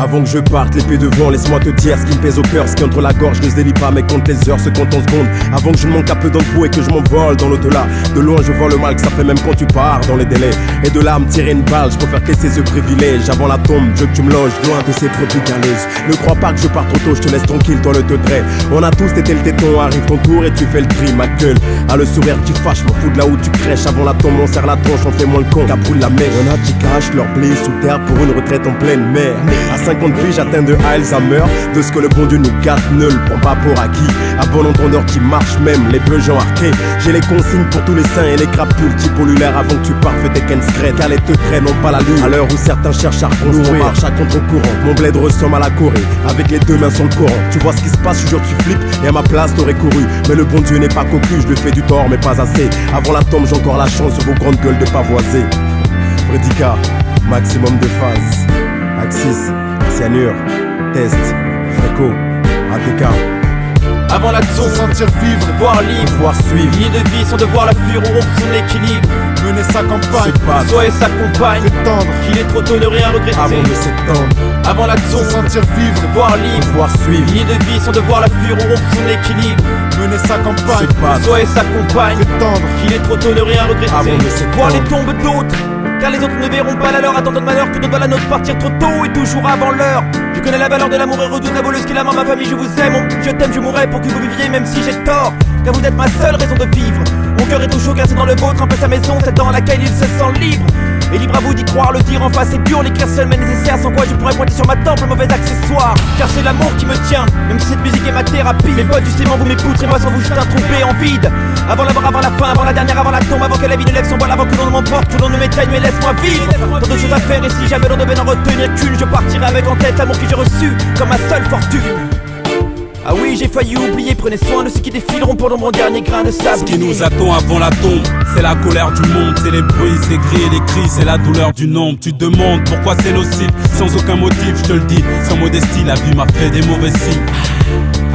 Avant que je parte, l'épée devant, laisse-moi te dire ce qui me pèse au cœur, ce qui entre la gorge, ne se délie pas, mais compte les heures, se compte en secondes. Avant que je ne manque un peu d'entre et que je m'envole dans l'au-delà. De loin, je vois le mal que ça fait même quand tu pars dans les délais. Et de là, me tirer une balle, je préfère laisser ce privilège. Avant la tombe, je veux que tu me loges loin de ces brebis galeuses. Ne crois pas que je pars trop tôt, je te laisse tranquille, toi le teudret. On a tous été le téton, arrive ton tour et tu fais le tri, ma gueule. À le sourire qui fâche, m'en fous de là où tu crèches. Avant la tombe, on serre la tronche, on fait moins le con, qu'à brûle la mèche. Y'en a qui cachent leur blé sous terre pour une retraite en pleine mer. À 50 piges, j'atteins de Alzheimer. De ce que le bon Dieu nous gâte, ne le prends pas pour acquis. À bon entendeur qui marche même, les beugents arqués. J'ai les consignes pour tous les saints et les crapules qui polluent l'air. Avant que tu partes, fais tes ken secrètes, car les teutrets n'ont pas la lune. À l'heure où certains cherchent à reconstruire, on marche à contre-courant. Mon bled ressemble à la Corée, avec les deux mains sur le Coran. Tu vois ce qui se passe, je jure tu flippes, et à ma place t'aurais couru. Mais le bon Dieu n'est pas cocu, je lui fais du tort mais pas assez. Avant la tombe, j'ai encore la chance sur vos grandes gueules de pavoiser. Prédicat, maximum de phases. Axis, cyanure, test, fréco, ATK. Avant l'action, sentir vivre, voir libre, pouvoir suivre. Ligne de vie sans devoir la fuir ou rompre son équilibre. mener sa campagne, Soi et sa compagne, prétendre qu'il est trop tôt ne rien regretter. Avant de s'étendre, Avant l'action, se sentir vivre, voir libre, pouvoir suivre. Ligne de vie sans devoir la fuir ou rompre son équilibre. mener sa campagne, Soi et sa compagne, prétendre qu'il est trop tôt ne rien regretter. Avant de s'étendre, Voir les tombes d'autres, car les autres ne verront pas la leur. Attendant de malheur que d'autres voient la nôtre partir trop tôt et toujours avant l'heure. Je connais la valeur de l'amour et redoute la voleuse qui la mort ma famille. Je vous aime, je t'aime, je mourrai pour que vous viviez même si j'ai tort. Car vous êtes ma seule raison de vivre. Mon cœur est tout chaud car c'est dans le vôtre, un peu sa maison, celle dans laquelle il se sent libre. Et libre à vous d'y croire, le dire en face est dur, l'écrire seul mais nécessaire, sans quoi je pourrais pointer sur ma tempe le mauvais accessoire. Car c'est l'amour qui me tient, même si cette musique est ma thérapie. Mes potes justement vous m'époutrez, moi sans vous juste un trou en vide. Avant la mort, avant la fin, avant la dernière, avant la tombe, avant que la vie ne lève son voile, avant que l'on ne m'emporte, que l'on ne m'éteigne, mais laisse-moi vivre. Tant de choses à faire et si jamais l'on devait n'en retenir qu'une, je partirai avec en tête l'amour que j'ai reçu comme ma seule fortune. Ah oui, j'ai failli oublier, prenez soin de ceux qui défileront pendant mon dernier grain de sable. Ce qui nous attend avant la tombe, c'est la colère du monde, c'est les bruits, c'est gris et les cris, c'est la douleur du nombre. Tu te demandes pourquoi c'est nocif, sans aucun motif, je te le dis, sans modestie, la vie m'a fait des mauvais signes.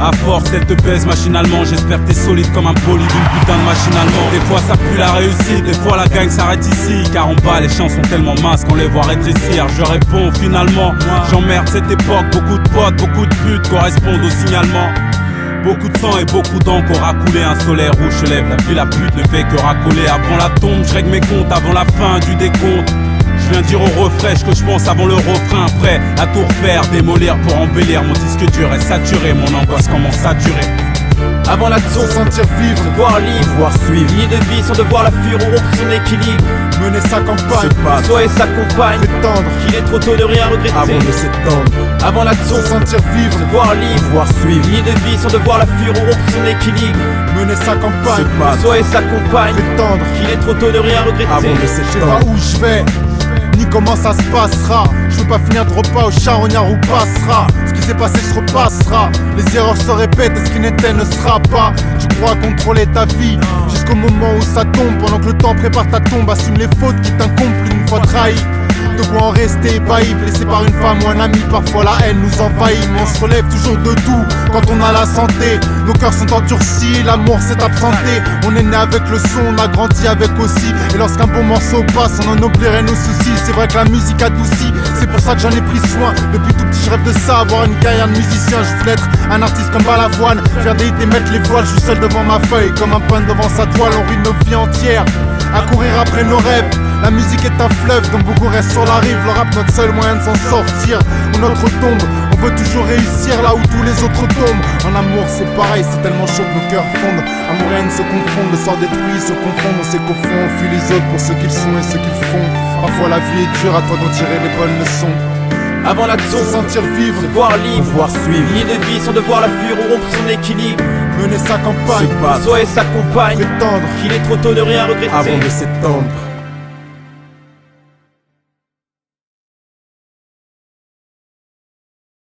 À force, elle te baise machinalement. J'espère que t'es solide comme un poli d'une putain de machinalement. Des fois ça pue la réussite, des fois la gang s'arrête ici. Car en bas les champs sont tellement minces qu'on les voit rétrécir. Je réponds finalement, j'emmerde cette époque. Beaucoup de potes, beaucoup de putes correspondent au signalement. Beaucoup de sang et beaucoup d'encre aura coulé. Un soleil rouge se lève, la pluie la pute ne fait que racoler. Avant la tombe, je règle mes comptes avant la fin du décompte. Je viens dire au refrain ce que je pense avant le refrain. Prêt à tout refaire, démolir pour embellir. Mon disque dur est saturé, mon angoisse commence à durer. Avant l'action, se sentir vivre, voir libre, pouvoir suivre. Ligne de vie sans devoir la fuir ou rompre son équilibre. mener sa campagne, Soi et sa compagne, prétendre qu'il est trop tôt de rien regretter. Avant de s'étendre, Avant l'action, se sentir vivre, voir libre, pouvoir suivre. Ligne de vie sans devoir la fuir ou rompre son équilibre. mener sa campagne, Soi et sa compagne, prétendre qu'il est trop tôt de rien regretter. Avant de je sais s'étendre, pas où je vais, ni comment ça se passera. Je veux pas finir de repas au charognard où passera. Ce qui s'est passé se repassera. Les erreurs se répètent et ce qui n'était ne sera pas. Tu crois contrôler ta vie jusqu'au moment où ça tombe. Pendant que le temps prépare ta tombe, assume les fautes qui t'incombent plus d'une fois trahi. De quoi en rester ébahi, blessé par une femme ou un ami. Parfois la haine nous envahit, mais on se relève toujours de tout quand on a la santé. Nos cœurs sont endurcis, l'amour s'est absenté. On est né avec le son, on a grandi avec aussi. Et lorsqu'un bon morceau passe, on en oublierait nos soucis. C'est vrai que la musique adoucit, c'est pour ça que j'en ai pris soin. Depuis tout petit je rêve de ça, avoir une carrière de musicien. Je voulais être un artiste comme Balavoine, faire des hits et mettre les voiles. Je suis seul devant ma feuille, comme un peintre devant sa toile. On ruine nos vies entières à courir après nos rêves. La musique est un fleuve dont beaucoup restent sur la rive. Le rap notre seul moyen de s'en sortir ou notre tombe. On veut toujours réussir là où tous les autres tombent. En amour c'est pareil, c'est tellement chaud que nos cœurs fondent. Amour et haine se confondent, le sort détruit, se confondent. On sait qu'au fond on fuit les autres pour ce qu'ils sont et ce qu'ils font. Parfois la vie est dure, à toi d'en tirer les bonnes leçons. Avant l'action, Se sentir vivre, voir libre, pouvoir suivre. Ligne de vie sans devoir la fuir ou rompre son équilibre. mener sa campagne, Soi et sa compagne, prétendre qu'il est trop tôt de rien regretter. Avant de s'étendre,